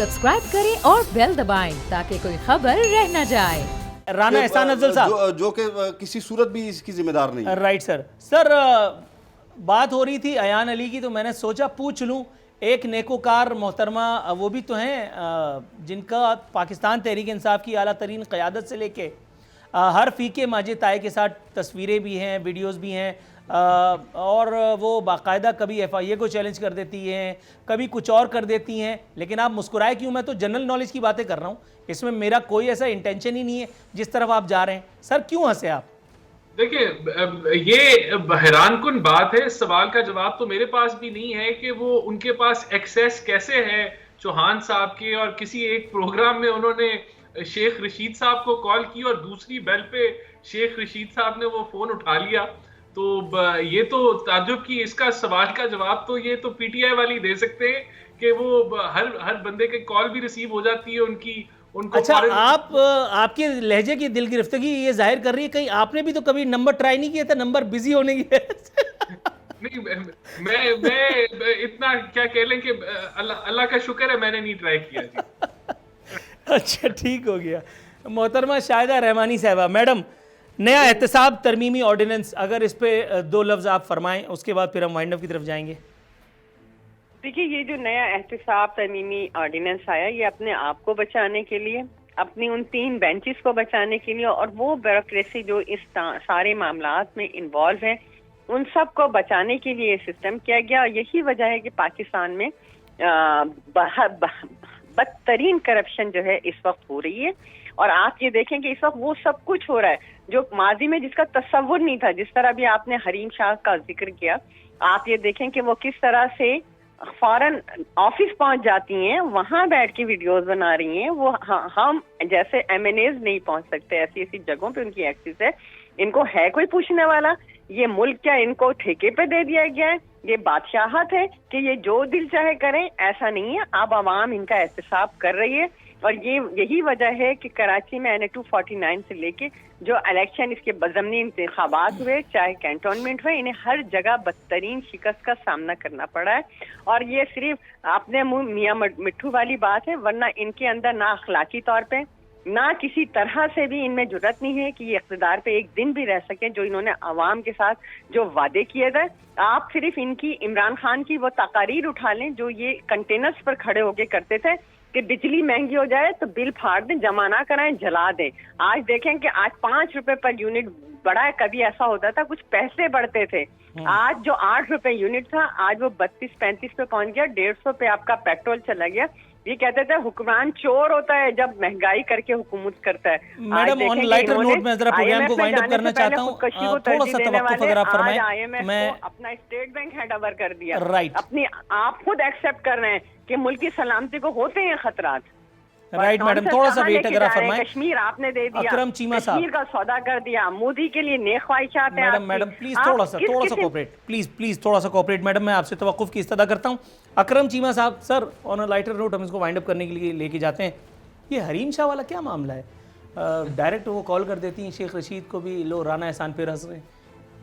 Subscribe करें और bell दबाएं ताकि कोई खबर रह न जाए। राना एहसान अफजल साहब जो कि किसी सूरत भी इसकी जिम्मेदार नहीं है। Right sir. बात हो रही थी अयान अली की, तो मैंने सोचा पूछ लूं, एक नेकोकार मोहतरमा वो भी तो हैं जिनका पाकिस्तान तहरीक इंसाफ की आला तरीन क़यादत से लेके हर फ़ीके माजिद ताए के साथ तस्वीरें भी हैं, वीडियोस भी हैं, और वो बाकायदा कभी FIA को चैलेंज कर देती हैं, कभी कुछ और कर देती हैं। लेकिन आप मुस्कुराए क्यों? मैं तो जनरल नॉलेज की बातें कर रहा हूँ, इसमें मेरा कोई ऐसा इंटेंशन ही नहीं है जिस तरफ आप जा रहे हैं। सर क्यों हंसे आप? देखिए, ये हैरान कुन बात है। सवाल का जवाब तो मेरे पास भी नहीं है कि वो उनके पास एक्सेस कैसे है चौहान साहब के, और किसी एक प्रोग्राम में उन्होंने शेख रशीद साहब को कॉल की और दूसरी बेल पे शेख रशीद साहब ने वो फोन उठा लिया। तो ये तो ताज्जुब की इसका सवाल का जवाब तो ये तो PTI वाली दे सकते हैं कि वो हर बंदे के कॉल भी रिसीव हो जाती है उनको। अच्छा, आपके लहजे की दिल गिरफ्तगी ये जाहिर कर रही है कहीं आपने भी तो कभी नंबर ट्राई नहीं किया था, नंबर बिजी होने की नहीं, मैं इतना क्या कह लें कि अल्लाह का शुक्र है मैंने नहीं ट्राई किया जी। अच्छा, ठीक हो गया। मोहतरमा शाहिदा रहमानी साहबा, मैडम, नया एहतसाब तरमीमी ऑर्डिनेंस, अगर इस पे दो लफ्ज़ आप फरमाएं, उसके बाद फिर हम वाइंड अप की तरफ जाएंगे। देखिए, ये जो नया एहतसाब तरमीमी ऑर्डिनेंस आया, ये अपने आप को बचाने के लिए, अपनी उन 3 बेंचेस को बचाने के लिए, और वो ब्यूरोक्रेसी जो इस सारे मामलात में इन्वॉल्व है उन सब को बचाने के लिए सिस्टम किया गया। यही वजह है कि पाकिस्तान में बदतरीन करप्शन जो है इस वक्त हो रही है। और आप ये देखें कि इस वक्त वो सब कुछ हो रहा है जो माजी में जिसका तस्वुर नहीं था। जिस तरह भी आपने हरीम शाह का जिक्र किया, आप ये देखें कि वो किस तरह से फौरन ऑफिस पहुंच जाती हैं, वहां बैठ के वीडियोस बना रही हैं। वो हम जैसे MNAs नहीं पहुंच सकते, ऐसी ऐसी जगहों पे उनकी एक्सेस है। इनको है कोई पूछने वाला? ये मुल्क क्या इनको ठेके पे दे दिया गया है? ये बादशाहत है कि ये जो दिल चाहे करें? ऐसा नहीं है। अब आवाम इनका एहतसाब कर रही है, और यही वजह है कि कराची में NA 249 से लेके जो इलेक्शन इसके बज़मनी इंतखाबात हुए, चाहे कैंटोनमेंट हुए, इन्हें हर जगह बदतरीन शिकस्त का सामना करना पड़ा है। और ये सिर्फ अपने मुंह मियां मिट्ठू वाली बात है, वरना इनके अंदर ना अखलाकी तौर पे ना किसी तरह से भी इनमें जुर्रत नहीं है कि ये इख्तिदार पे एक दिन भी रह सके। जो इन्होंने अवाम के साथ जो वादे किए थे, आप सिर्फ इनकी इमरान खान की वो तकारीर उठा लें जो ये कंटेनर्स पर खड़े होके करते थे कि बिजली महंगी हो जाए तो बिल फाड़ दें, जमा ना कराएं, जला दें। आज देखें कि आज 5 रुपए पर यूनिट बढ़ा है। कभी ऐसा होता था कुछ पैसे बढ़ते थे, आज जो 8 रुपए यूनिट था आज वो 32-35 पे पहुंच गया। 150 पे आपका पेट्रोल चला गया। ये कहते थे हुक्मरान चोर होता है जब महंगाई करके हुकूमत करता है। मैडम, ऑन लाइटर नोट में जरा प्रोग्राम को वाइंड अप करना चाहता हूँ, थोड़ा सा तवक्कुफ अगर आप फरमाएं। मैं अपना स्टेट बैंक हैंड ओवर कर दिया। राइट, अपनी आप खुद एक्सेप्ट कर रहे हैं कि मुल्क की सलामती को होते हैं खतरात। राइट मैडम, थोड़ा सा वेट अगर आप फरमाएं। कश्मीर आपने दे दिया, अकरम चीमा साहब, कश्मीर का सौदा कर दिया, मोदी के लिए नेक ख्वाहिशात हैं। मैडम प्लीज थोड़ा सा कोऑपरेट, प्लीज थोड़ा सा कोऑपरेट। मैडम, मैं आपसे तवक्कुफ की इस्तदा करता हूँ। अकरम चीमा साहब, sir on a lighter note हम इसको वाइंड अप करने के लिए लेके जाते हैं। ये हरीम शाह वाला क्या मामला है? डायरेक्ट वो कॉल कर देती हैं शेख रशीद को भी, लो राना एहसान पे हंस रहे हैं।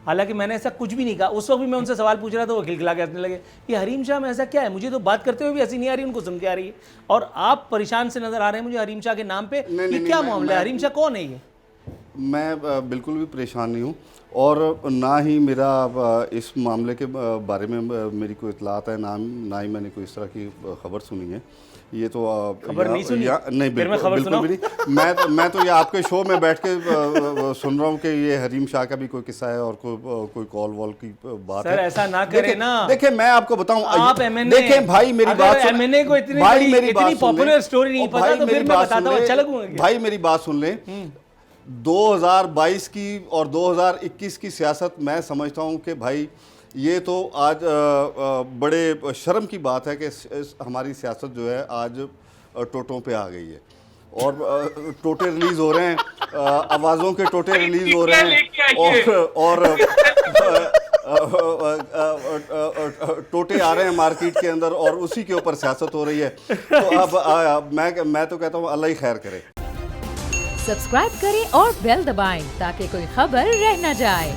हालांकि मैंने ऐसा कुछ भी नहीं कहा। उस वक्त भी मैं उनसे सवाल पूछ रहा था, वो खिलखिला के हंसने लगे। ये हरीम शाह में ऐसा क्या है? मुझे तो बात करते हुए भी हंसी नहीं आ रही, उनको सुन के आ रही है। और आप परेशान से नजर आ रहे हैं मुझे हरीम शाह के नाम पे। ये क्या मामला है? हरीम शाह कौन है ये? मैं बिल्कुल भी परेशान नहीं हूँ, और ना ही मेरा इस मामले के बारे में मेरी कोई इतलात है, ना ही मैंने कोई इस तरह की खबर सुनी है। ये तो खबर नहीं सुनी? नहीं, बिल्कुल भी नहीं। मैं तो ये आपके शो में बैठ के सुन रहा हूँ कि ये हरीम शाह का भी कोई किस्सा है और कोई कॉल वॉल की बात है। सर ऐसा ना करें ना। देखिए, मैं आपको बताऊँ, आप MNA, देखिए भाई मेरी बात सुन, MNA को इतनी पॉपुलर स्टोरी नहीं पता तो फिर मैं बताता हूँ, अच्छा लगूंगा। भाई मेरी बात सुन ले। 2022 की और 2021 की सियासत मैं समझता हूँ कि भाई ये तो आज बड़े शर्म की बात है कि हमारी सियासत जो है आज टोटों पे आ गई है, और टोटे रिलीज़ हो रहे हैं, आवाज़ों के टोटे रिलीज़ हो रहे हैं, और टोटे आ रहे हैं मार्केट के अंदर, और उसी के ऊपर सियासत हो रही है। तो अब मैं तो कहता हूँ अल्लाह ही खैर करे। सब्सक्राइब करें और बेल दबाएं ताकि कोई खबर रह न जाए।